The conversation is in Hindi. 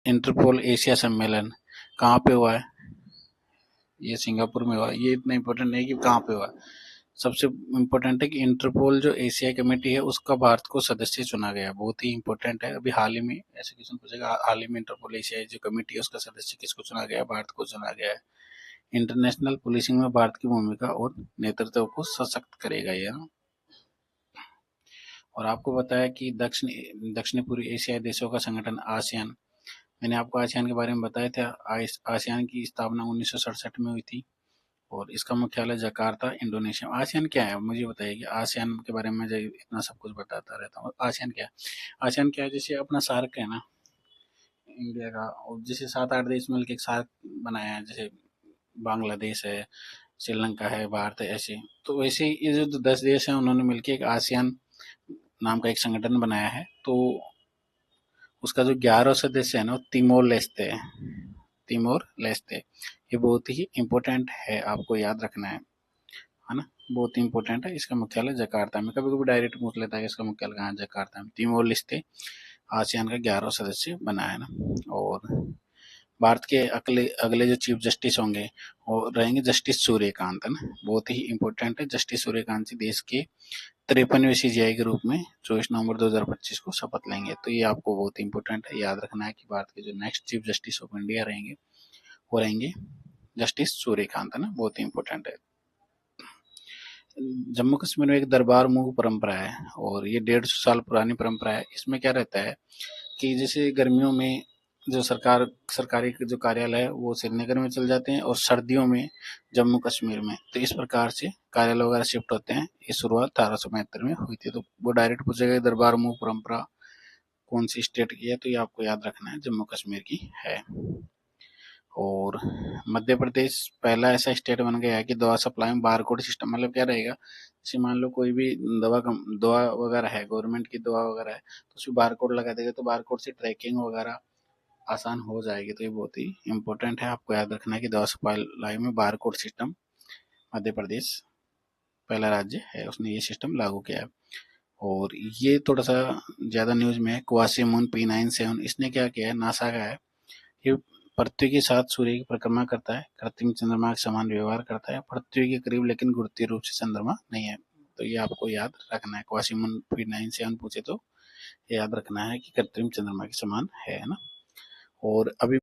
इंटरपोल एशिया सम्मेलन कहाँ पे हुआ है? ये सिंगापुर में हुआ है। ये इतना इम्पोर्टेंट नहीं कि कहाँ पे हुआ है, सबसे इम्पोर्टेंट है कि इंटरपोल जो एशिया कमेटी है उसका भारत को सदस्य चुना गया। बहुत ही इम्पोर्टेंट है। अभी हाल ही में ऐसे क्वेश्चन पूछेगा, हाल ही में इंटरपोल एशिया जो कमेटी है उसका सदस्य किसको चुना गया? भारत को चुना गया है। इंटरनेशनल पुलिसिंग में भारत की भूमिका और नेतृत्व को सशक्त करेगा ये ना। और आपको बताया कि दक्षिण पूर्वी एशियाई देशों का संगठन आसियान, मैंने आपको आसियान के बारे में बताया था। आसियान की स्थापना 1967 में हुई थी और इसका मुख्यालय जकार्ता, इंडोनेशिया। आसियान क्या है मुझे बताइए कि आसियान के बारे में इतना सब कुछ बताता रहता हूँ। आसियान क्या है? आसियान क्या है? जैसे अपना सार्क है ना इंडिया का, और जैसे 7-8 देश मिलकर एक सार्क बनाया है, जैसे बांग्लादेश है, श्रीलंका है, भारत है, ऐसे। तो वैसे ही ये जो 10 देश हैं उन्होंने मिलकर एक आसियान नाम का एक संगठन बनाया है। तो उसका जो 11 सदस्य है ना वो तिमोर लेस्ते है। तिमोर लेस्ते, ये बहुत ही इम्पोर्टेंट है, आपको याद रखना है ना। बहुत ही इंपॉर्टेंट है। इसका मुख्यालय जकार्ता में। कभी कभी डायरेक्ट पूछ लेता है कि इसका मुख्यालय कहाँ है? जकार्ता में। तिमोर लेस्ते आसियान का 11 सदस्य बना है ना। और भारत के अगले अगले जो चीफ जस्टिस होंगे वो रहेंगे जस्टिस सूर्यकांत, है ना। बहुत ही इंपॉर्टेंट है। जस्टिस सूर्यकांत जी देश के 53वें सीजीआई के रूप में 24 नवंबर 2025 को शपथ लेंगे। तो ये आपको बहुत ही इंपॉर्टेंट है, याद रखना है कि भारत के जो next chief justice of India रहेंगे वो रहेंगे जस्टिस सूर्यकांत, है ना। बहुत ही इंपॉर्टेंट है। जम्मू कश्मीर में एक दरबार मूव परंपरा है और ये 150 साल पुरानी परंपरा है। इसमें क्या रहता है कि जैसे गर्मियों में जो सरकारी जो कार्यालय है वो श्रीनगर में चल जाते हैं और सर्दियों में जम्मू कश्मीर में। तो इस प्रकार से कार्यालय वगैरह शिफ्ट होते हैं। ये शुरुआत 1872 में हुई थी। तो वो डायरेक्ट पूछेगा दरबार मूव परंपरा कौन सी स्टेट की है, तो ये आपको याद रखना है जम्मू कश्मीर की है। और मध्य प्रदेश पहला ऐसा स्टेट बन गया है कि दवा सप्लाई में बारकोड सिस्टम, मतलब क्या रहेगा, जैसे मान लो कोई भी दवा वगैरह है, गवर्नमेंट की दवा वगैरह है, तो उसमें बारकोड लगा देगा तो बारकोड से ट्रैकिंग वगैरह आसान हो जाएगी। तो ये बहुत ही इंपॉर्टेंट है, आपको याद रखना है कि दवा सप्लाई में बारकोड सिस्टम मध्य प्रदेश पहला राज्य है उसने ये सिस्टम लागू किया है। और ये थोड़ा सा ज्यादा न्यूज में है, क्वासीमून P97 इसने क्या किया है, नासा का है। ये पृथ्वी के साथ सूर्य की परिक्रमा करता है, कृत्रिम चंद्रमा के समान व्यवहार करता है, पृथ्वी के करीब लेकिन गुरुत्वीय रूप से चंद्रमा नहीं है। तो ये आपको याद रखना है। क्वासीमून P97 पूछे तो ये याद रखना है कि कृत्रिम चंद्रमा के समान है ना। और अभी